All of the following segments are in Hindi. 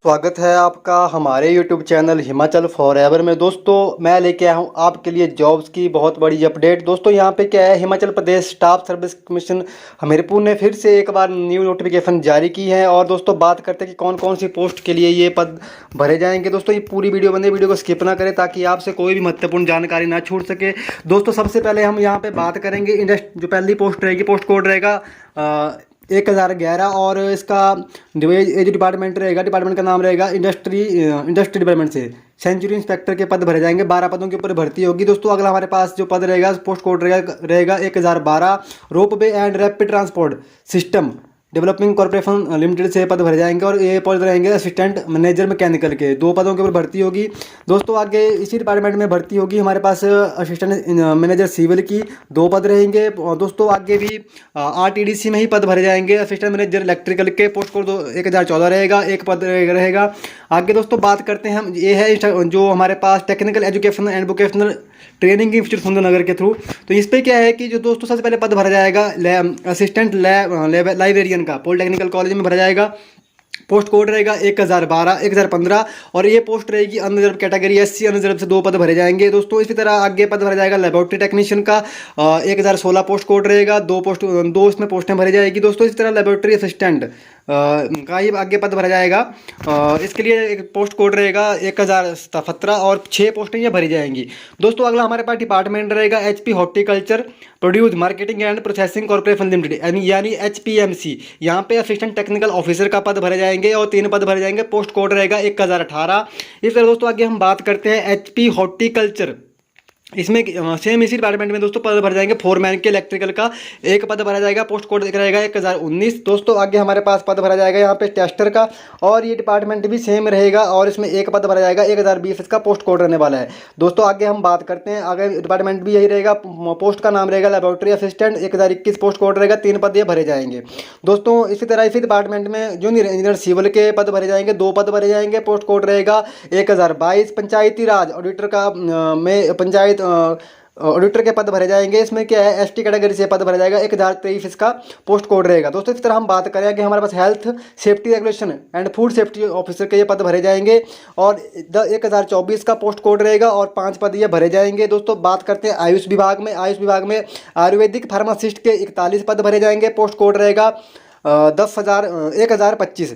स्वागत है आपका हमारे YouTube चैनल हिमाचल फॉरएवर में। दोस्तों मैं लेके आया हूँ आपके लिए जॉब्स की बहुत बड़ी अपडेट। दोस्तों यहाँ पे क्या है, Himachal Pradesh staff service commission Hamirpur ने फिर से एक बार न्यू नोटिफिकेशन जारी की है। और दोस्तों बात करते हैं कि कौन कौन सी पोस्ट के लिए ये पद भरे जाएंगे। दोस्तों ये पूरी वीडियो बने, वीडियो को स्किप ना करें ताकि आपसे कोई भी महत्वपूर्ण जानकारी ना छूट सके। दोस्तों सबसे पहले हम यहाँ पे बात करेंगे जो पहली पोस्ट रहेगी, पोस्ट कोड रहेगा 1011 और इसका ये जो डिपार्टमेंट रहेगा, डिपार्टमेंट का नाम रहेगा इंडस्ट्री डिपार्टमेंट से सेंचुरी इंस्पेक्टर के पद भरे जाएंगे। 12 पदों के ऊपर भर्ती होगी। दोस्तों अगला हमारे पास जो पद रहेगा, पोस्ट कोड रहेगा 1012 ropeway and rapid transport system developing corporation limited से पद भरे जाएंगे। और ये पद रहेंगे असिस्टेंट मैनेजर मैकेनिकल के, 2 पदों के ऊपर भर्ती होगी। दोस्तों आगे इसी डिपार्टमेंट में भर्ती होगी हमारे पास असिस्टेंट मैनेजर सिविल की, 2 पद रहेंगे। और दोस्तों आगे भी RTDC में ही पद भरे जाएंगे। असिस्टेंट मैनेजर इलेक्ट्रिकल के पोस्ट कोड 1014 रहेगा, 1 पद रहेगा। आगे दोस्तों बात करते हैं हम, ये है जो हमारे पास technical education and vocational training institute Sundernagar के थ्रू। तो इस पर क्या है कि जो दोस्तों सबसे पहले पद भरा जाएगा असिस्टेंट लाइब्रेरियन का पॉलिटेक्निकल कॉलेज में भरा जाएगा। पोस्ट कोड रहेगा 1012 1015 और ये पोस्ट रहेगी अनरिजर्व कैटेगरी SC अनरिजर्व से 2 पद भरे जाएंगे। दोस्तों इसी तरह आगे पद भरा जाएगा लेबोरेटरी टेक्नीशियन का 1016 पोस्ट कोड रहेगा, 2 इसमें पोस्टें भरी जाएगी। दोस्तों इसी तरह लेबोरेटरी असिस्टेंट का ही आगे पद भरा जाएगा। इसके लिए एक पोस्ट कोड रहेगा 1017 और 6 पोस्टें ये भरी जाएंगी। दोस्तों अगला हमारे पास डिपार्टमेंट रहेगा HP horticulture produce marketing and processing corporation limited यानी HPMC। यहाँ पे असिस्टेंट टेक्निकल ऑफिसर का पद भरे जाएंगे और 3 पद भरे जाएंगे। पोस्ट कोड रहेगा 1018। इस तरह दोस्तों आगे हम बात करते हैं HP हॉर्टिकल्चर, इसमें सेम इसी डिपार्टमेंट में दोस्तों पद भर जाएंगे फोरमैन के इलेक्ट्रिकल का, 1 पद भरा जाएगा। पोस्ट कोड रहेगा 1019। दोस्तों आगे हमारे पास पद भरा जाएगा यहाँ पे टेस्टर का और ये डिपार्टमेंट भी सेम रहेगा और इसमें 1 पद भरा जाएगा 1020 इसका पोस्ट कोड रहने वाला है। दोस्तों आगे हम बात करते हैं, आगे डिपार्टमेंट भी यही रहेगा। पोस्ट का नाम रहेगा लेबोरेटरी असिस्टेंट, 1021 पोस्ट कोड रहेगा, 3 पद ये भरे जाएंगे। दोस्तों इसी तरह इसी डिपार्टमेंट में जूनियर इंजीनियर सिविल के पद भरे जाएंगे, 2 पद भरे जाएंगे। पोस्ट कोड रहेगा 1022। पंचायती राज ऑडिटर का में पंचायत ऑडिटर के पद भरे जाएंगे। इसमें क्या है, ST कैटेगरी से पद भरा जाएगा, 1023 इसका पोस्ट कोड रहेगा। दोस्तों इस तरह हम बात करें कि हमारे पास health safety regulation and food safety officer के ये पद भरे जाएंगे और 1024 का पोस्ट कोड रहेगा और 5 पद ये भरे जाएंगे। दोस्तों बात करते हैं आयुष विभाग में आयुर्वेदिक फार्मासिस्ट के 41 पद भरे जाएंगे। पोस्ट कोड रहेगा 1025।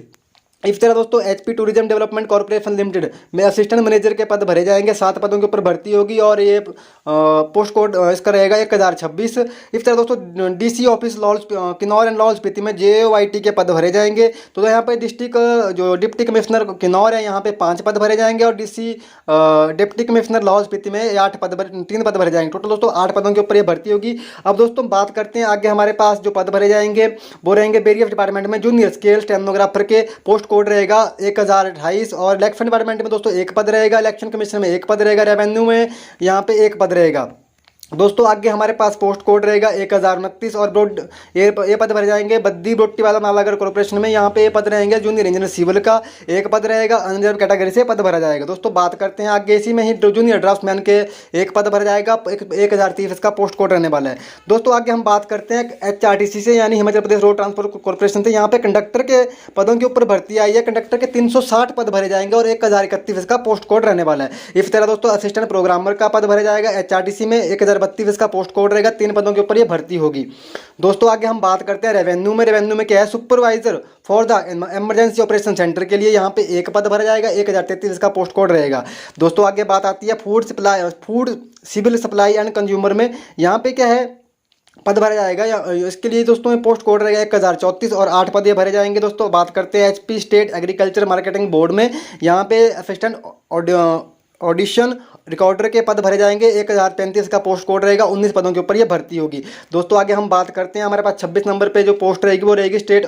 इस तरह दोस्तों HP tourism development corporation limited में असिस्टेंट मैनेजर के पद भरे जाएंगे, 7 पदों के ऊपर भर्ती होगी और ये पोस्ट कोड इसका रहेगा 1026। इस तरह दोस्तों DC office Kinnaur and Lahaul Spiti में JOIT के पद भरे जाएंगे। तो यहाँ पे डिस्ट्रिक्ट जो डिप्टी कमिश्नर किन्नौर है यहाँ पे 5 पद भरे जाएंगे और DC deputy commissioner Lahaul Spiti में 3 पद भरे जाएंगे। टोटल दोस्तों 8 पदों के ऊपर ये भर्ती होगी। अब दोस्तों बात करते हैं आगे हमारे पास जो पद भरे जाएंगे वो रहेंगे BRF डिपार्टमेंट में जूनियर स्केल स्टेनोग्राफर के, पोस्ट कोड रहेगा 1028 और इलेक्शन डिपार्टमेंट में दोस्तों 1 पद रहेगा, इलेक्शन कमीशन में 1 पद रहेगा, रेवेन्यू में यहाँ पे 1 पद रहेगा। दोस्तों आगे हमारे पास पोस्ट कोड रहेगा 1029 और ये पद भरे जाएंगे बद्दी ब्रोटीवाला नालागढ़ कॉर्पोरेशन में, यहाँ पे ये पद रहेंगे जूनियर इंजीनियर सिविल का, 1 पद रहेगा, अनरिजर्व कैटेगरी से पद भरा जाएगा। दोस्तों बात करते हैं आगे इसी में ही जूनियर ड्राफ्टमैन के 1 पद भरा जाएगा, 1030 इसका पोस्ट कोड रहने वाला है। दोस्तों आगे हम बात करते हैं HRTC से यानी Himachal Pradesh road transport corporation से, यहाँ पे कंडक्टर के पदों के ऊपर भर्ती आई है। कंडक्टर के 360 पद भरे जाएंगे और 1031 इसका पोस्ट कोड रहने वाला है। इस तरह दोस्तों असिस्टेंट प्रोग्रामर का पद भरा जाएगा HRTC में, 1032 इसका पोस्ट कोड रहेगा, 3 पदों के ऊपर ये भर्ती होगी। दोस्तों आगे हम बात करते हैं रेवेन्यू में क्या है, supervisor for the emergency operation centre के लिए यहाँ पे 1 पद भरा जाएगा, 1033 इसका पोस्ट कोड रहेगा। दोस्तों आगे बात आती है food civil supply and consumer में, यहाँ पे क्या है पद भरा जाएगा इसके लिए दोस्तों पोस्ट कोड रहेगा 1034 और 8 पद ये भरे जाएंगे। दोस्तों बात करते हैं HP state agriculture marketing board में, यहाँ पे असिस्टेंट ऑडिशन रिकॉर्डर के पद भरे जाएंगे, 1035 का पोस्ट कोड रहेगा, 19 पदों के ऊपर ये भर्ती होगी। दोस्तों आगे हम बात करते हैं हमारे पास 26 नंबर पे जो पोस्ट रहेगी वो रहेगी स्टेट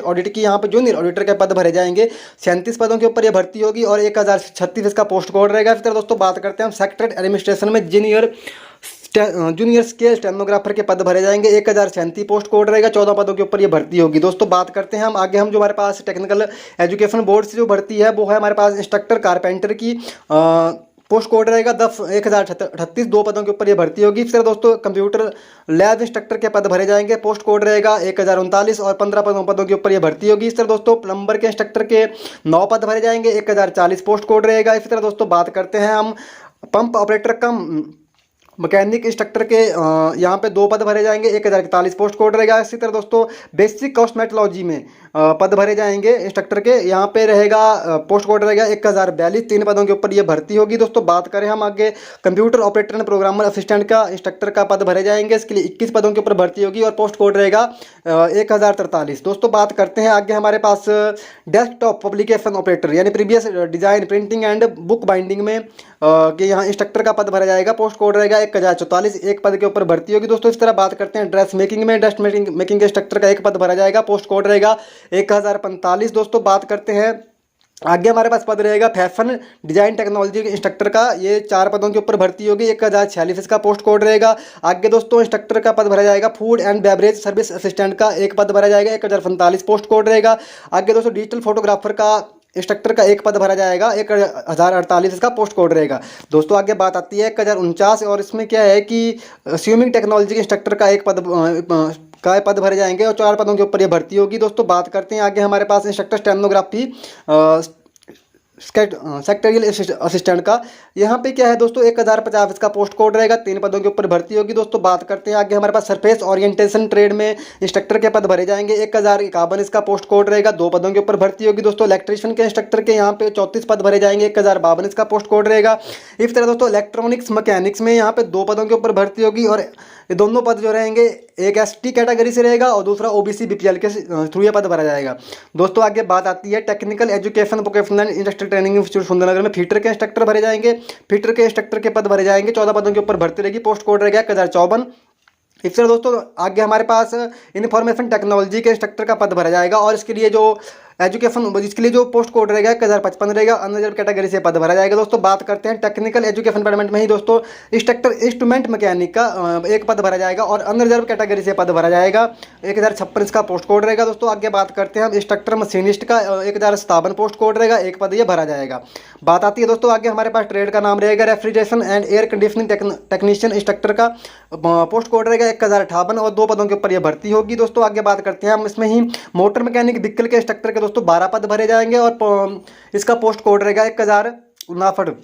ऑडिट की, यहाँ पे जूनियर ऑडिटर के पद भरे जाएंगे, 37 पदों के ऊपर ये भर्ती होगी और 1036 इसका पोस्ट कोड रहेगा। फिर दोस्तों बात करते हैं हम सेक्रेटरी एडमिनिस्ट्रेशन में जूनियर स्केल स्टेनोग्राफर के पद भरे जाएंगे, 1037 पोस्ट कोड रहेगा, 14 पदों के ऊपर ये भर्ती होगी। दोस्तों बात करते हैं हम आगे जो हमारे पास टेक्निकल एजुकेशन बोर्ड से जो भर्ती है वो है हमारे पास इंस्ट्रक्टर कारपेंटर की, पोस्ट कोड रहेगा 1038, 2 पदों के ऊपर ये भर्ती होगी। फिर दोस्तों कंप्यूटर लैब इंस्ट्रक्टर के पद भरे जाएंगे, पोस्ट कोड रहेगा 1039 और 15 पदों के ऊपर ये भर्ती होगी। इस तरह दोस्तों प्लम्बर के इंस्ट्रक्टर के 9 पद भरे जाएंगे, 1040 पोस्ट कोड रहेगा। इसी तरह दोस्तों बात करते हैं हम पंप ऑपरेटर कम मैकेनिक इंस्ट्रक्टर के यहाँ पे 2 पद भरे जाएंगे, 1041 पोस्ट कोड रहेगा। इसी तरह दोस्तों बेसिक कॉस्मेटोलॉजी में पद भरे जाएंगे इंस्ट्रक्टर के, यहाँ पे रहेगा पोस्ट कोड रहेगा 1042, 3 पदों के ऊपर ये भर्ती होगी। दोस्तों बात करें हम आगे computer operator and programmer assistant का इंस्ट्रक्टर का पद भरे जाएंगे, इसके लिए 21 पदों के ऊपर भर्ती होगी और पोस्ट कोड रहेगा 1043। दोस्तों बात करते हैं आगे हमारे पास डेस्कटॉप पब्लिकेशन ऑपरेटर यानी previous design printing and book binding में कि यहाँ इंस्ट्रक्टर का पद भरा जाएगा, पोस्ट कोड रहेगा 1044, 1 पद के ऊपर भर्ती होगी। दोस्तों इस तरह बात करते हैं ड्रेस मेकिंग में, ड्रेस मेकिंग के इंस्ट्रक्टर का 1 पद भरा जाएगा, पोस्ट कोड रहेगा 1045। दोस्तों बात करते हैं आगे हमारे पास पद रहेगा फैशन डिजाइन टेक्नोलॉजी के इंस्ट्रक्टर का, ये 4 पदों के ऊपर भर्ती होगी, 1046 इसका पोस्ट कोड रहेगा। आगे दोस्तों इंस्ट्रक्टर का पद भरा जाएगा food and beverage service assistant का 1 पद भरा जाएगा, 1045 पोस्ट कोड रहेगा। आगे दोस्तों डिजिटल फोटोग्राफर का इंस्ट्रक्टर का 1 पद भरा जाएगा, 1048 इसका पोस्ट कोड रहेगा। दोस्तों आगे बात आती है 1049 और इसमें क्या है कि स्विमिंग टेक्नोलॉजी के इंस्ट्रक्टर का 1 पद भरे जाएंगे और 4 पदों के ऊपर ये भर्ती होगी। दोस्तों बात करते हैं आगे हमारे पास इंस्ट्रक्टर स्टेनोग्राफी सेक्टरियल असिस्टेंट का, यहाँ पे क्या है दोस्तों 1050 इसका पोस्ट कोड रहेगा, 3 पदों के ऊपर भर्ती होगी। दोस्तों बात करते हैं आगे हमारे पास सरफेस ओरिएंटेशन ट्रेड में इंस्ट्रक्टर के पद भरे जाएंगे, 1051 इसका पोस्ट कोड रहेगा, 2 पदों के ऊपर भर्ती होगी। दोस्तों इलेक्ट्रीशियन के इंस्ट्रक्टर के यहाँ पे 34 पद भरे जाएंगे, 1052 इसका पोस्ट कोड रहेगा। इस तरह दोस्तों इलेक्ट्रॉनिक्स मैकेनिक्स में यहाँ पे 2 पदों के ऊपर भर्ती होगी और ये दोनों पद जो रहेंगे एक एसटी कैटेगरी से रहेगा और दूसरा ओबीसी बीपीएल के थ्रू ये पद भरा जाएगा। दोस्तों आगे बात आती है technical education vocational industrial training institute Sundernagar में फीटर के इंस्ट्रक्टर भरे जाएंगे, फीटर के इंस्ट्रक्टर के पद भरे जाएंगे, 14 पदों के ऊपर भर्ती रहेगी, पोस्ट कोड रहेगा 1054। इस तरह दोस्तों आगे हमारे पास इन्फॉर्मेशन टेक्नोलॉजी के इंस्ट्रक्टर का पद भरा जाएगा और इसके लिए जो एजुकेशन इसके लिए जो पोस्ट कोड रहेगा 1055 रहेगा, अनरिजर्व कैटेगरी से पद भरा जाएगा। दोस्तों बात करते हैं टेक्निकल एजुकेशन डिपार्टमेंट में ही दोस्तों इंस्ट्रक्टर इंस्ट्रूमेंट मैकेनिक का 1 पद भरा जाएगा और अनरिजर्व कैटेगरी से पद भरा जाएगा, 1056 इसका पोस्ट कोड रहेगा। दोस्तों आगे बात करते हैं हम इंस्ट्रक्टर मशीनिस्ट का 1057 पोस्ट कोड रहेगा, 1 पद ये भरा जाएगा। बात आती है दोस्तों आगे हमारे पास ट्रेड का नाम रहेगा refrigeration and air conditioning technician instructor का पोस्ट कोड रहेगा 1058 और 2 पदों के ऊपर ये भर्ती होगी। दोस्तों आगे बात करते हैं हम इसमें ही मोटर मैकेनिक व्हीकल के इंस्ट्रक्टर के दोस्तों 12 पद भरे जाएंगे और इसका पोस्ट कोड रहेगा 1059।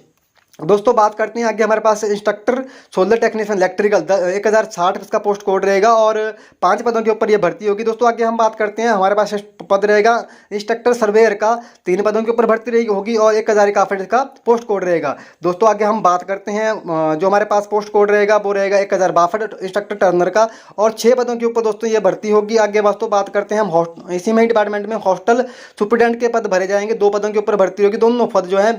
दोस्तों बात करते हैं आगे हमारे पास इंस्ट्रक्टर सोलर टेक्नीशियन इलेक्ट्रिकल 1060 इसका पोस्ट कोड रहेगा और 5 पदों के ऊपर ये भर्ती होगी। दोस्तों आगे हम बात करते हैं हमारे पास पद रहेगा इंस्ट्रक्टर सर्वेयर का, 3 पदों के ऊपर भर्ती होगी और 1061 का पोस्ट कोड रहेगा। दोस्तों आगे हम बात करते हैं जो हमारे पास पोस्ट कोड रहेगा वो रहेगा 1062 इंस्ट्रक्टर टर्नर का और 6 पदों के ऊपर दोस्तों ये भर्ती होगी। आगे दोस्तों बात करते हैं हम इसी में ही डिपार्टमेंट में हॉस्टल सुपरिटेंडेंट के पद भरे जाएंगे, 2 पदों के ऊपर भर्ती होगी, दोनों पद जो है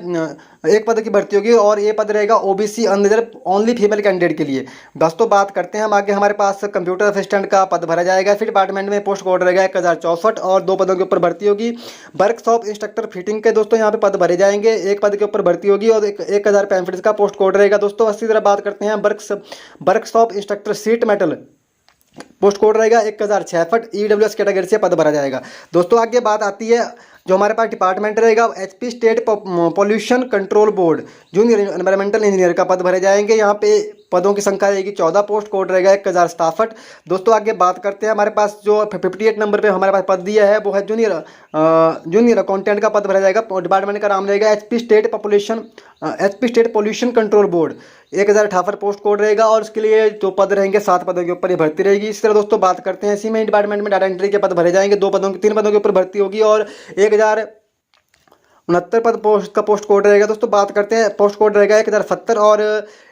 1 पद की भर्ती होगी और ये पद रहेगा OBC unreserved only female candidate के लिए। दोस्तों बात करते हैं हम आगे हमारे पास कंप्यूटर असिस्टेंट का पद भरा जाएगा, फिर डिपार्टमेंट में पोस्ट कोड रहेगा 1064 और 2 पदों के ऊपर भर्ती होगी। वर्कशॉप इंस्ट्रक्टर फिटिंग के दोस्तों यहाँ पे पद भरे जाएंगे, 1 पद के ऊपर भर्ती होगी और 1065 का पोस्ट कोड रहेगा। दोस्तों इसी तरह बात करते हैं workshop instructor seat metal post code रहेगा 1066, ईडब्ल्यूएस कैटेगरी से पद भरा जाएगा। दोस्तों आगे बात आती है जो हमारे पास डिपार्टमेंट रहेगा HP state pollution control board junior environmental engineer का पद भरे जाएंगे, यहाँ पे पदों की संख्या रहेगी 14, पोस्ट कोड रहेगा 1067। दोस्तों आगे बात करते हैं हमारे पास जो 58 नंबर पे हमारे पास पद दिया है वो है जूनियर अकाउंटेंट का पद भरा जाएगा, डिपार्टमेंट का नाम रहेगा HP state pollution control board, 1058 post code रहेगा और उसके लिए जो पद रहेंगे 7 पदों के ऊपर ये भर्ती रहेगी। इस तरह दोस्तों बात करते हैं इसी में डिपार्टमेंट में डाटा एंट्री के पद भरे जाएंगे, 3 पदों के ऊपर भर्ती होगी और 1069 पद का पोस्ट कोड रहेगा। दोस्तों बात करते हैं पोस्ट कोड रहेगा 1070 और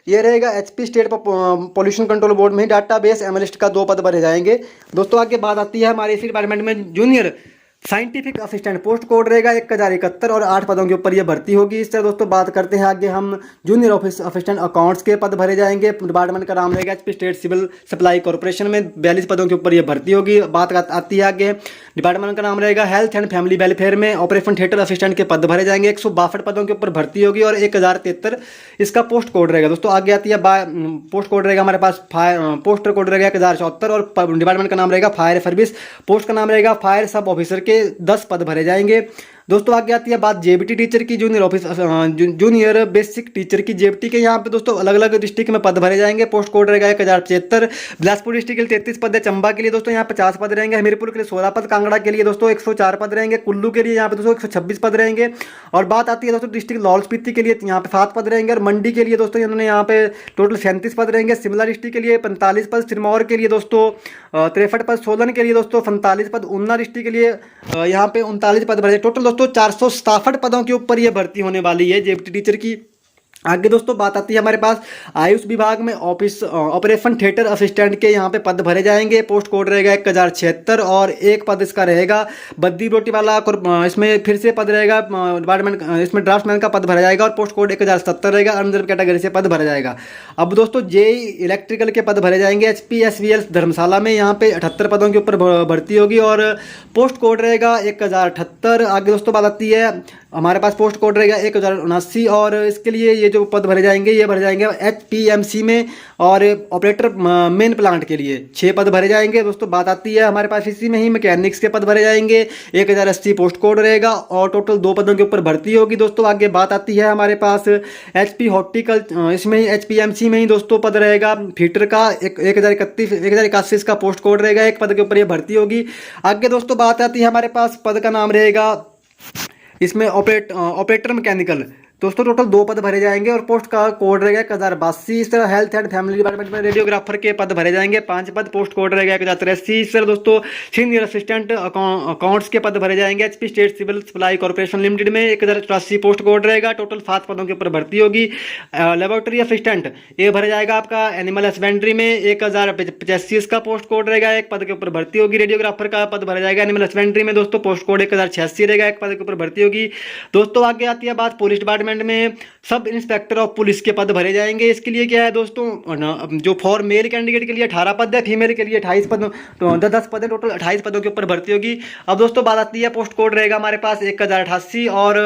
ये रहेगा HP state pollution control board में ही डाटाबेस एनालिस्ट का 2 पद भरे जाएंगे। दोस्तों आगे बात आती है हमारे इसी डिपार्टमेंट में junior scientific assistant post code रहेगा 1071 और 8 पदों के ऊपर ये भर्ती होगी। इस तरह दोस्तों बात करते हैं आगे हम जूनियर ऑफिस असिस्टेंट अकाउंट्स के पद भरे जाएंगे, डिपार्टमेंट का नाम रहेगा HP state civil supply corporation में 42 पदों के ऊपर ये भर्ती होगी। बात आती है आगे डिपार्टमेंट का नाम रहेगा हेल्थ एंड फैमिली वेलफेयर में ऑपरेशन थिएटर असिस्टेंट के पद भरे जाएंगे, 162 पदों के ऊपर भर्ती होगी और 1073 इसका पोस्ट कोड रहेगा। दोस्तों आगे आती है पोस्ट कोड रहेगा हमारे पास पोस्टर कोड रहेगा 1074 और डिपार्टमेंट का नाम रहेगा फायर सर्विस, पोस्ट का नाम रहेगा फायर सब ऑफिसर के 10 पद भरे जाएंगे। दोस्तों आगे आती है बात जेबीटी टीचर की, junior office junior basic teacher की जेबीटी के। यहाँ पे दोस्तों अलग अलग डिस्ट्रिक्ट में पद भरे जाएंगे। पोस्ट कोड रहेगा 1075। बिलासपुर डिस्ट्रिक्ट के लिए 33 पद है। चंबा के लिए दोस्तों यहाँ 50 पद रहेंगे। हमीरपुर के लिए 16 पद। कांगड़ा के लिए दोस्तों 104 पद रहेंगे। कुल्लू के लिए यहाँ पे दोस्तों 126 पद रहेंगे। और बात आती है दोस्तों डिस्ट्रिक्ट लाहौल स्पीति के लिए यहाँ पे 7 पद रहेंगे। और मंडी के लिए दोस्तों इन्होंने यहाँ पे टोटल 37 पद रहेंगे। शिमला डिस्ट्रिक्ट के लिए 45 पद। सिरमौर के लिए दोस्तों 63 पद। सोलन के लिए दोस्तों 45 पद। ऊना डिस्ट्रिक्ट के लिए यहाँ पे 39 पद भरे। टोटल दोस्तों 467 पदों के ऊपर ये भर्ती होने वाली है जेबीटी टीचर की। आगे दोस्तों बात आती है हमारे पास आयुष विभाग में ऑफिस ऑपरेशन थिएटर असिस्टेंट के यहाँ पे पद भरे जाएंगे। पोस्ट कोड रहेगा 1076 और एक पद इसका रहेगा बद्दी रोटी वाला। इसमें फिर से पद रहेगा डिपार्टमेंट, इसमें ड्राफ्टमैन का पद भरा जाएगा और पोस्ट कोड 1070 रहेगा। अनरिजर्व कैटेगरी से पद भरा जाएगा। अब दोस्तों जेई इलेक्ट्रिकल के पद भरे जाएंगे। HPSVL धर्मशाला में यहाँ पे 78 पदों के ऊपर भर्ती होगी और पोस्ट कोड रहेगा 1078। आगे दोस्तों बात आती है हमारे पास पोस्ट कोड रहेगा 1079 और इसके लिए ये जो पद भरे जाएंगे ये भरे जाएंगे HPMC में। और ऑपरेटर मेन प्लांट के लिए 6 पद भरे जाएंगे। दोस्तों बात आती है हमारे पास इसी में ही मैकेनिक्स के पद भरे जाएंगे। 1080 पोस्ट कोड रहेगा और टोटल 2 पदों के ऊपर भर्ती होगी। दोस्तों आगे बात आती है हमारे पास HP हॉर्टिकल, इसमें ही HPMC में ही दोस्तों पद रहेगा फीटर का 1081 इसका पोस्ट कोड रहेगा। एक पद के ऊपर ये भर्ती होगी। आगे दोस्तों बात आती है हमारे पास पद का नाम रहेगा इसमें ऑपरेटर मैकेनिकल। दोस्तों टोटल 2 पद भरे जाएंगे और पोस्ट का कोड रहेगा 1082। इस तरह हेल्थ एंड फैमिली डिपार्टमेंट में रेडियोग्राफर के पद भरे जाएंगे 5 पद। पोस्ट कोड रहेगा 1083। इस तरह दोस्तों सीनियर असिस्टेंट अकाउंट्स के पद भरे जाएंगे HP state civil supply corporation limited में 1084 पोस्ट कोड रहेगा। टोटल 7 पदों के ऊपर भर्ती होगी। लेबोरेटरी असिस्टेंट ये भरा जाएगा आपका एनिमल हस्बेंड्री में 1085 इसका पोस्ट कोड रहेगा। एक पद के ऊपर भर्ती होगी। रेडियोग्राफर का पद भरा जाएगा एनिमल हस्बेंड्री में दोस्तों, पोस्ट कोड 1086 रहेगा। एक पद के ऊपर भर्ती होगी। दोस्तों आगे आती है बात पुलिस डिपार्टमेंट में सब इंस्पेक्टर ऑफ पुलिस के पद भरे जाएंगे। इसके लिए क्या है दोस्तों, जो फॉर मेल कैंडिडेट के लिए 18 पद है, फीमेल के लिए 28 पद, तो 10 पद है। टोटल 28 पदों के ऊपर भर्ती होगी। अब दोस्तों बात आती है पोस्ट कोड रहेगा हमारे पास 1088 और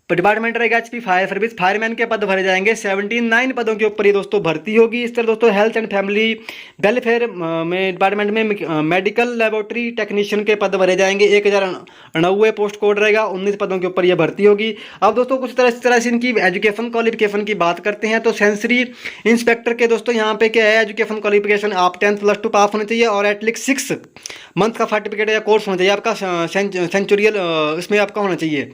डिपार्टमेंट रहेगा HP फायर सर्विस। फायरमैन के पद भरे जाएंगे 79 पदों के ऊपर ये दोस्तों भर्ती होगी। इस तरह दोस्तों हेल्थ एंड फैमिली वेलफेयर में डिपार्टमेंट में मेडिकल लेबोरेटरी टेक्नीशियन के पद भरे जाएंगे 1099 पोस्ट कोड रहेगा। 19 पदों के ऊपर ये भर्ती होगी। अब दोस्तों कुछ तरह इस तरह से इनकी एजुकेशन क्वालिफिकेशन की बात करते हैं तो सेंसरी इंस्पेक्टर के दोस्तों यहाँ पे क्या है एजुकेशन क्वालिफिकेशन, आप 10th+2 पास होने चाहिए और एटलीस्ट 6 मंथ का सर्टिफिकेट या कोर्स होना चाहिए आपका सेंचुरियल इसमें आपका होना चाहिए।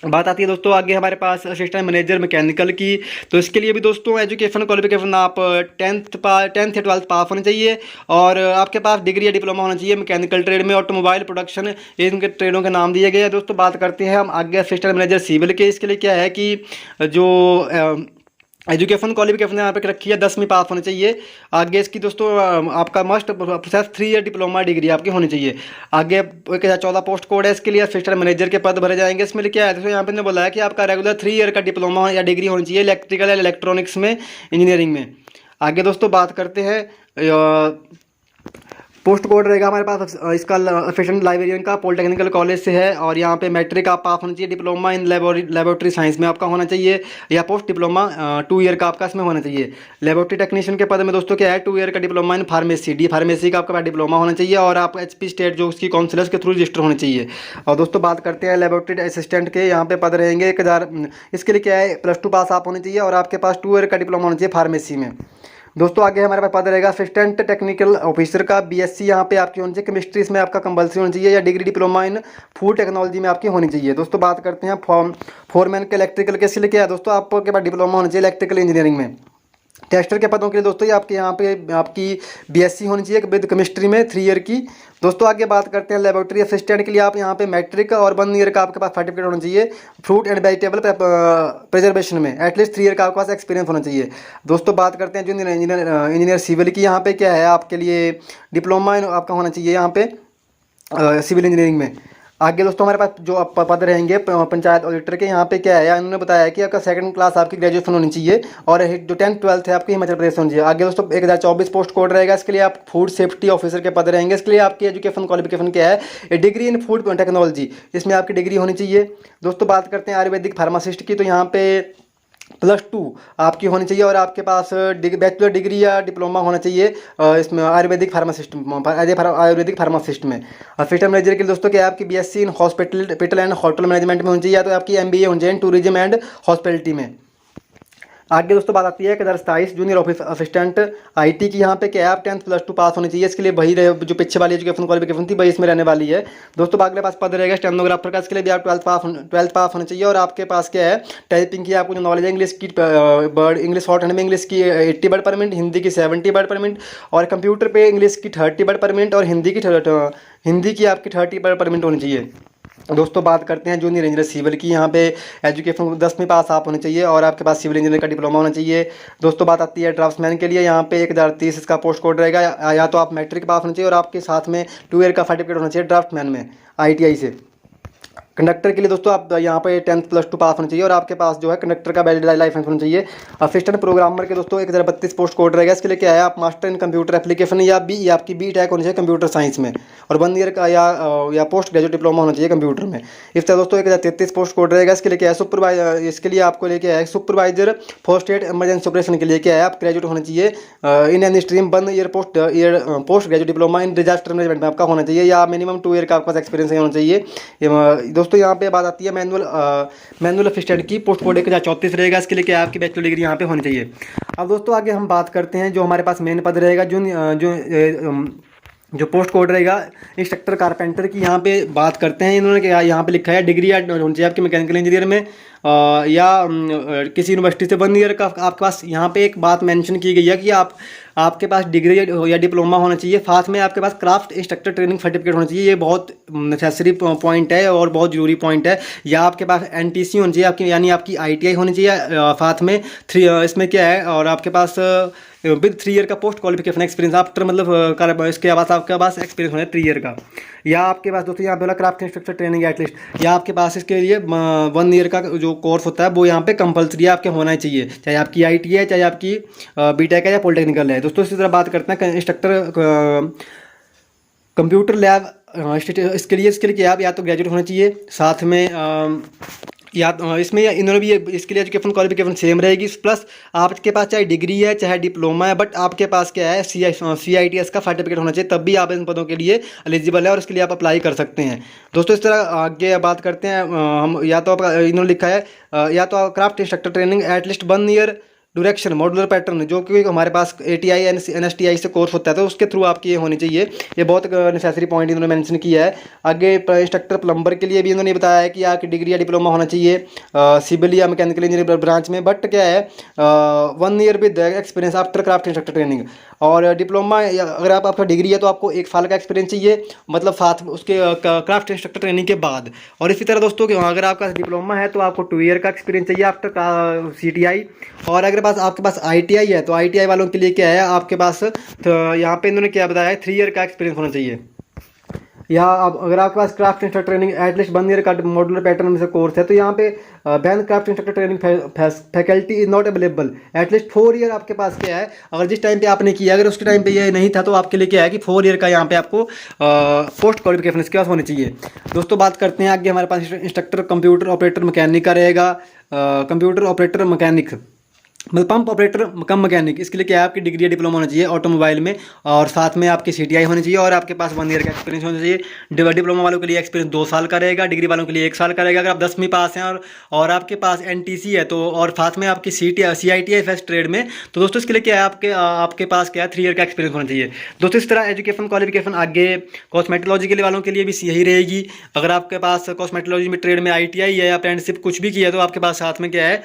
बात आती है दोस्तों आगे हमारे पास असिस्टेंट मैनेजर मैकेनिकल की। तो इसके लिए भी दोस्तों एजुकेशन क्वालिफिकेशन आप 10th या 12th पास होने चाहिए और आपके पास डिग्री या डिप्लोमा होना चाहिए मैकेनिकल ट्रेड में। ऑटोमोबाइल प्रोडक्शन ये इनके ट्रेडों के नाम दिए गए हैं। दोस्तों बात करते हैं हम आगे असिस्टेंट मैनेजर सिविल के। इसके लिए क्या है कि जो एजुकेशन क्वालिफिकेशन यहाँ पे रखी है 10वीं पास होनी चाहिए। आगे इसकी दोस्तों आपका must process 3 year diploma degree आपकी होनी चाहिए। आगे 1014 पोस्ट कोड है। इसके लिए असिस्टेंट मैनेजर के पद भरे जाएंगे। इसमें क्या है दोस्तों यहाँ पे बोला है कि आपका रेगुलर 3 ईयर का डिप्लोमा या डिग्री होनी चाहिए इलेक्ट्रिकल या इलेक्ट्रॉनिक्स में, इंजीनियरिंग में। आगे दोस्तों बात करते हैं पोस्ट कोड रहेगा हमारे पास इसका असिस्टेंट लाइब्रेरियन का पॉलिटेक्निकल कॉलेज से है और यहाँ पे मैट्रिक आप पास होना चाहिए। डिप्लोमा इन लेबोरेटरी साइंस में आपका होना चाहिए या पोस्ट डिप्लोमा 2 ईयर का आपका इसमें होना चाहिए। लेबोरेटरी टेक्नीशियन के पद में दोस्तों क्या है 2 ईयर का डिप्लोमा इन फार्मेसी फार्मेसी का आपका पास डिप्लोमा होना चाहिए और आप HP स्टेट जो उसकी काउंसिलर्स के थ्रू रजिस्टर होने चाहिए। और दोस्तों बात करते हैं लेबोरेटरी असिस्टेंट के। यहाँ पे पद रहेंगे 1000। इसके लिए क्या है +2 पास आप होने चाहिए और आपके पास 2 ईयर का डिप्लोमा होना चाहिए फार्मेसी में। दोस्तों आगे हमारे पास पद रहेगा असिस्टेंट टेक्निकल ऑफिसर का। BSc यहाँ पे आपकी होनी चाहिए। केमिस्ट्री इसमें आपका कंपल्सरी होनी चाहिए या degree diploma in food technology में आपकी होनी चाहिए। दोस्तों बात करते हैं फोरमैन के इलेक्ट्रिकल के। इसलिए क्या है दोस्तों आपके पास डिप्लोमा होना चाहिए इलेक्ट्रिकल इंजीनियरिंग में। टेस्टर के पदों के लिए दोस्तों ये आपके यहाँ पे आपकी BSc होनी चाहिए विद केमिस्ट्री में 3 ईयर की। दोस्तों आगे बात करते हैं लेबोरेटरी असिस्टेंट के लिए आप यहाँ पे मैट्रिक और 1 ईयर का आपके पास सर्टिफिकेट होना चाहिए फ्रूट एंड वेजिटेबल प्रिजर्वेशन में। एटलीस्ट 3 ईयर का आपके पास एक्सपीरियंस होना चाहिए। दोस्तों बात करते हैं जो इंजीनियर सिविल की। यहाँ पे क्या है आपके लिए डिप्लोमा आपका होना चाहिए यहाँ पे सिविल इंजीनियरिंग में। आगे दोस्तों हमारे पास जो पद रहेंगे पंचायत ऑडिटर के। यहाँ पे क्या है उन्होंने बताया कि आपका 2nd क्लास आपकी ग्रेजुएशन होनी चाहिए और जो 10th 12th है आपकी हिमाचल प्रदेश होनी चाहिए। आगे दोस्तों 1024 पोस्ट कोड रहेगा। इसके लिए आप फूड सेफ्टी ऑफिसर के पद रहेंगे। इसके लिए आपकी एजुकेशन क्वालिफिकेशन क्या है डिग्री इन फूड टेक्नोलॉजी, इसमें आपकी डिग्री होनी चाहिए। दोस्तों बात करते हैं आयुर्वेदिक फार्मासिस्ट की। तो यहाँ पे +2 आपकी होनी चाहिए और आपके पास बैचलर डिग्री या डिप्लोमा होना चाहिए इसमें आयुर्वेदिक फार्मासिस्ट आयुर्वेदिक फार्मासिस्ट में। हॉस्पिटल मैनेजर के लिए दोस्तों क्या आपकी BSc in hospital and hotel management में होनी चाहिए, या तो आपकी एमबीए होनी चाहिए टूरिज्म एंड हॉस्पिटलिटी में। आगे दोस्तों बात आती है कि 2027 जूनियर ऑफिस असिस्टेंट आईटी की। यहाँ पे क्या है आप 10th +2 पास होनी चाहिए। इसके लिए वही रहे जो पीछे वाली एजुकेशन क्वालिफिकेशन थी वही इसमें रहने वाली है। दोस्तों अगले पास पद रहेगा स्टेनोग्राफर का। इसके लिए भी आप 12th पास होना चाहिए और आपके पास क्या है टाइपिंग की आपको जो नॉलेज है इंग्लिश की वर्ड इंग्लिश शॉर्ट हैंड में इंग्लिश की 80 वर्ड पर मिनट, हिंदी की 70 वर्ड पर मिनट और कंप्यूटर पे इंग्लिश की 30 वर्ड पर मिनट और हिंदी की आपकी 30 वर्ड पर मिनट होनी चाहिए। दोस्तों बात करते हैं जूनियर इंजीनियर सिविल की। यहाँ पे एजुकेशन 10वीं पास आप होने चाहिए और आपके पास सिविल इंजीनियर का डिप्लोमा होना चाहिए। दोस्तों बात आती है ड्राफ्ट्समैन के लिए। यहाँ पे 1030 इसका पोस्ट कोड रहेगा, या तो आप मैट्रिक पास होना चाहिए और आपके साथ में 2 ईयर का सर्टिफिकेट होना चाहिए ड्राफ्ट्समैन में आईटीआई से। कंडक्टर के लिए दोस्तों आप यहाँ पे 10th +2 पास होना चाहिए और आपके पास जो है कंडक्टर का वैलिड लाइसेंस होना चाहिए। असिस्टेंट प्रोग्रामर के दोस्तों 1032 पोस्ट कोड रहेगा। इसके लिए क्या है आप मास्टर इन कंप्यूटर एप्लीकेशन या आपकी BTech होनी चाहिए कंप्यूटर साइंस में और 1 ईयर का या पोस्ट ग्रेजुएट डिप्लोमा होना चाहिए कंप्यूटर में। इस तरह दोस्तों 1033 पोस्ट कोड रहेगा। इसके लिए क्या है सुपरवाइजर, इसके लिए आपको लेके है supervisor for state emergency operation के लिए क्या है आप ग्रेजुएट होना चाहिए in an stream 1 year post graduate diploma in disaster management में आपका होना चाहिए, या मिनिमम 2 ईयर का आपके पास एक्सपीरियंस होना चाहिए। दोस्तों यहाँ पे बात आती है मैनुअल असिस्टेंट की। पोस्ट कोड 1034 रहेगा। इसके लिए क्या आपकी बैचलर डिग्री यहाँ पे होनी चाहिए। अब दोस्तों आगे हम बात करते हैं जो हमारे पास मेन पद रहेगा जो पोस्ट कोड रहेगा इंस्ट्रक्टर कारपेंटर की। यहाँ पे बात करते हैं इन्होंने क्या यहाँ पे लिखा है डिग्री या होनी चाहिए आपकी मैकेनिकल इंजीनियर में या किसी यूनिवर्सिटी से 1 ईयर का आपके पास। यहाँ पे एक बात मेंशन की गई है कि आपके पास डिग्री या डिप्लोमा होना चाहिए, साथ में आपके पास क्राफ्ट इंस्ट्रक्टर ट्रेनिंग सर्टिफिकेट होना चाहिए। ये बहुत नेसेसरी पॉइंट है और बहुत जरूरी पॉइंट है। या आपके पास एनटीसी होनी चाहिए आपकी, यानी आपकी आईटीआई होनी चाहिए साथ में 3 इसमें क्या है और आपके पास विद 3 ईयर का पोस्ट क्वालिफिकेशन एक्सपीरियंस आफ्टर मतलब इसके बाद आपके पास एक्सपीरियंस होना है 3 ईयर का। या आपके पास दोस्तों यहाँ पे बोला क्राफ्ट इंस्ट्रक्टर ट्रेनिंग एटलीस्ट, या आपके पास इसके लिए 1 ईयर का जो कोर्स होता है वो यहाँ पे कंपलसरी आपके होना ही चाहिए, चाहे आपकी आईटी है चाहे आपकी बीटेक है या पॉलिटेक्निकल है। दोस्तों इसी तरह बात करते हैं इंस्ट्रक्टर कंप्यूटर लैब इसके लिए क्या आप या तो ग्रेजुएट होना चाहिए साथ में या इसमें इन्होंने भी इसके लिए एजुकेशन क्वालिफिकेशन सेम रहेगी, प्लस आपके पास चाहे डिग्री है चाहे डिप्लोमा है बट आपके पास क्या है CITS का सर्टिफिकेट होना चाहिए, तब भी आप इन पदों के लिए एलिजिबल है और इसके लिए आप अप्लाई कर सकते हैं। दोस्तों इस तरह आगे बात करते हैं हम या तो इन्होंने लिखा है या तो craft instructor training at least 1 year duration modular pattern, जो कि हमारे पास ATI NSTI से कोर्स होता है तो उसके थ्रू आपकी ये होनी चाहिए। ये बहुत नेसेसरी पॉइंट इन्होंने मेंशन किया है। आगे इंस्ट्रक्टर प्लम्बर के लिए भी इन्होंने बताया है कि आपकी डिग्री या डिप्लोमा होना चाहिए सिविल या मैकेनिकल इंजीनियरिंग ब्रांच में, बट क्या है 1 year with experience after craft instructor training. और डिप्लोमा अगर आपका डिग्री है तो आपको 1 साल का एक्सपीरियंस चाहिए, मतलब साथ उसके क्राफ्ट इंस्ट्रक्टर ट्रेनिंग के बाद। और इसी तरह दोस्तों अगर आपका डिप्लोमा है तो आपको 2 ईयर का एक्सपीरियंस चाहिए आफ्टर CTI। और अगर आपके पास ITI है तो ITI वालों के लिए क्या है आपके पास यहाँ पे इन्होंने क्या बताया है 3 ईयर का एक्सपीरियंस होना चाहिए। या अगर आपके पास craft instructor training at least 1 year का मॉडुलर पैटर्न में से कोर्स है तो यहाँ पे बैन craft instructor training faculty is not available at least 4 year आपके पास क्या है। अगर जिस टाइम पे आपने किया अगर उसके टाइम पे ये नहीं था तो आपके लिए क्या है कि 4 ईयर का यहाँ पे आपको पोस्ट क्वालिफिकेशन इसके पास होनी चाहिए। दोस्तों बात करते हैं आगे हमारे पास इंस्ट्रक्टर कंप्यूटर ऑपरेटर मैकेनिक का रहेगा। कंप्यूटर ऑपरेटर मैकेनिक मतलब पंप ऑपरेटर कम मैकेनिक, इसके लिए क्या है आपकी डिग्री या डिप्लोमा होना चाहिए ऑटोमोबाइल में और साथ में आपकी CTI होनी चाहिए और आपके पास 1 ईयर का एक्सपीरियंस होना चाहिए। डिप्लोमा वालों के लिए एक्सपीरियंस 2 साल का रहेगा, डिग्री वालों के लिए 1 साल का रहेगा। अगर आप 10वीं पास हैं और आपके पास NTC है तो और साथ में आपकी CITI फर्स्ट ट्रेड में, तो दोस्तों इसके लिए क्या है आपके पास क्या है 3 ईयर का एक्सपीरियंस होना चाहिए। दोस्तों इस तरह एजुकेशन क्वालिफिकेशन आगे कॉस्मेटोलॉजी के वालों के लिए भी यही रहेगी। अगर आपके पास कॉस्मेटोलॉजी में ट्रेड में ITI है या अप्रेंटिसशिप कुछ भी किया है तो आपके पास साथ में क्या है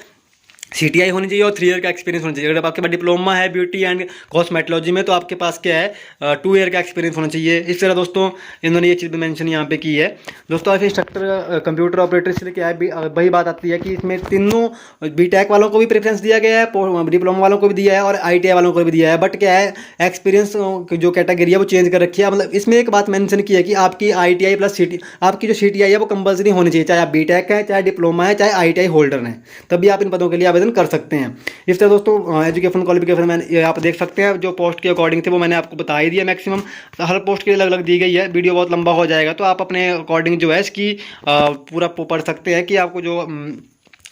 CTI होनी चाहिए और 3 ईयर का एक्सपीरियंस होना चाहिए। अगर आपके पास डिप्लोमा है ब्यूटी एंड कॉस्मेटोलॉजी में तो आपके पास क्या है 2 ईयर का एक्सपीरियंस होना चाहिए। इस तरह दोस्तों इन्होंने ये चीज़ भी मेंशन यहाँ पे की है। दोस्तों ऐसे इंस्ट्रक्टर कंप्यूटर ऑपरेटर इसलिए क्या है वही बात आती है कि इसमें तीनों BTech वालों को भी प्रेफरेंस दिया गया है, डिप्लोमा वालों को भी दिया है और ITI वालों को भी दिया है, बट क्या है एक्सपीरियंस जो कैटेगरी है वो चेंज कर रखी है। मतलब इसमें एक बात मैंशन की है कि आपकी ITI प्लस आपकी जो CTI है वो कंपल्सरी होनी चाहिए, चाहे आप BTech है चाहे डिप्लोमा है चाहे ITI होल्डर हैं, तभी आप इन पदों के लिए आवेदन कर सकते हैं। इस तरह दोस्तों एजुकेशन क्वालिफिकेशन मैंने आप देख सकते हैं जो पोस्ट के अकॉर्डिंग थे वो मैंने आपको बता ही दिया। मैक्सिमम हर पोस्ट के लिए अलग अलग दी गई है, वीडियो बहुत लंबा हो जाएगा तो आप अपने अकॉर्डिंग जो है इसकी पूरा पढ़ सकते हैं कि आपको जो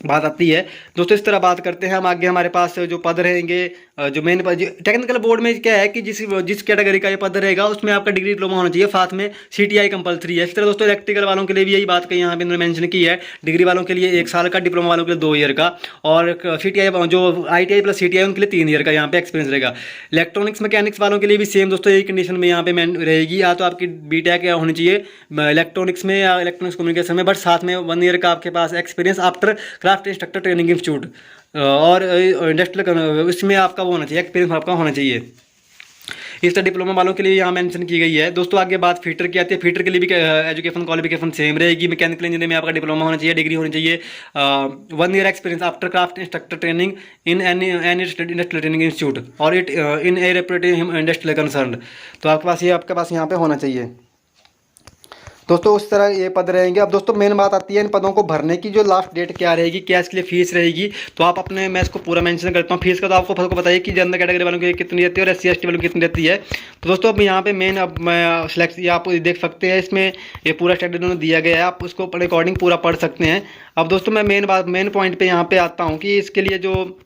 बात आती है। दोस्तों इस तरह बात करते हैं हम आगे। हमारे पास जो पद रहेंगे, जो मेन टेक्निकल बोर्ड में क्या है कि जिस कैटेगरी का ये पद रहेगा उसमें आपका डिग्री डिप्लोमा होना चाहिए, साथ में सीटीआई कंपलसरी है। इस तरह दोस्तों इलेक्ट्रिकल वालों के लिए भी यही बात कही यहाँ पे इन्होंने मेंशन की है, डिग्री वालों के लिए 1 साल का, डिप्लोमा वालों के लिए 2 ईयर का, और सीटीआई जो आईटीआई प्लस सीटीआई उनके लिए 3 ईयर का यहाँ पे एक्सपीरियंस रहेगा। इलेक्ट्रॉनिक्स मैकेनिक्स वालों के लिए भी सेम दोस्तों यही कंडीशन में यहाँ पे रहेगी, या तो आपकी बीटेक होनी चाहिए इलेक्ट्रॉनिक्स में या इलेक्ट्रॉनिक्स कम्युनिकेशन में, बट साथ में 1 ईयर का आपके पास experience after craft instructor training institute, और इंडस्ट्रियल इसमें आपका वो होना चाहिए, एक्सपीरियंस आपका होना चाहिए। इस तरह डिप्लोमा वालों के लिए यहाँ मेंशन की गई है। दोस्तों आगे बात फीटर की आती है। फीटर के लिए भी एजुकेशन क्वालिफिकेशन सेम रहेगी। मैकेनिकल इंजीनियर में आपका डिप्लोमा होना चाहिए, डिग्री होनी चाहिए, 1 year experience after craft instructor training in any industrial training institute, और it in a reputed industrial concern. तो आपके पास यहाँ पे होना चाहिए दोस्तों। उस तरह ये पद रहेंगे। अब दोस्तों मेन बात आती है इन पदों को भरने की, जो लास्ट डेट क्या रहेगी, क्या इसके लिए फीस रहेगी। तो आप अपने, मैं इसको पूरा मेंशन करता हूँ फीस का। तो आपको बताइए कि जनरल कैटेगरी वालों की कितनी रहती है और SC ST वालों की कितनी रहती है। तो दोस्तों अब यहाँ पे मेन, अब मैं सिलेक्ट, ये आप देख सकते हैं इसमें ये पूरा स्टेटस उन्होंने दिया गया है, आप उसको अकॉर्डिंग पूरा पढ़ सकते हैं। अब दोस्तों मैं मेन पॉइंट पर यहाँ पे आता हूँ कि इसके लिए जो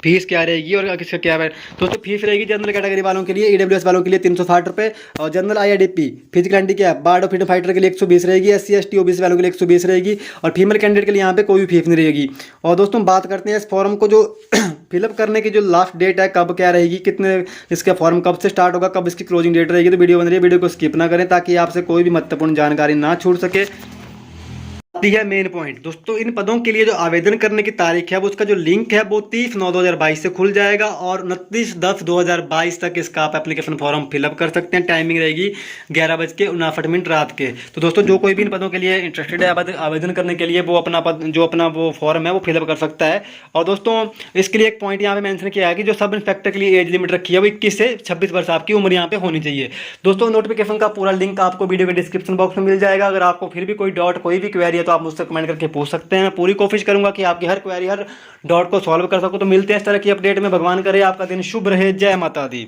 फीस क्या रहेगी और किसका क्या है। दोस्तों फीस रहेगी जनरल कैटेगरी वालों के लिए, EWS वालों के लिए 360 रुपये, और जनरल IIDP फिजिकल हैंडीकैप बार्ड और फ्रीडम फाइटर के लिए 120 रहेगी, SC ST OBC वालों के लिए 120 रहेगी, और फीमेल कैंडिडेट के लिए यहाँ पे कोई भी फीस नहीं रहेगी। और दोस्तों बात करते हैं इस फॉर्म को जो फिलअप करने की जो लास्ट डेट है, कब क्या रहेगी, कितने इसका फॉर्म कब से स्टार्ट होगा, कब इसकी क्लोजिंग डेट रहेगी। तो वीडियो बन रही है, वीडियो को स्किप ना करें ताकि आपसे कोई भी महत्वपूर्ण जानकारी ना छूट सके। आती है मेन पॉइंट। दोस्तों इन पदों के लिए जो आवेदन करने की तारीख है, वो उसका जो लिंक है वो 30/9/2022 से खुल जाएगा, और 29/10/2022 तक इसका आप एप्लीकेशन फॉर्म फिलअप कर सकते हैं। टाइमिंग रहेगी 11:59 रात के। तो दोस्तों जो कोई भी इन पदों के लिए इंटरेस्टेड है आवेदन करने के लिए, वो अपना अपना वो फॉर्म है वो फिलअप कर सकता है। और दोस्तों इसके लिए एक पॉइंट यहाँ पे मेंशन किया है कि जो सब इंस्पेक्टर के लिए एज लिमिट रखी है वो 21 से 26 वर्ष आपकी उम्र यहाँ पे होनी चाहिए। दोस्तों नोटिफिकेशन का पूरा लिंक आपको वीडियो के डिस्क्रिप्शन बॉक्स में मिल जाएगा। अगर आपको फिर भी कोई डाउट, कोई भी क्वेरी है, तो आप मुझसे कमेंट करके पूछ सकते हैं। मैं पूरी कोशिश करूंगा कि आपकी हर क्वेरी, हर डाउट को सॉल्व कर सकूं। तो मिलते हैं इस तरह की अपडेट में। भगवान करे आपका दिन शुभ रहे। जय माता दी।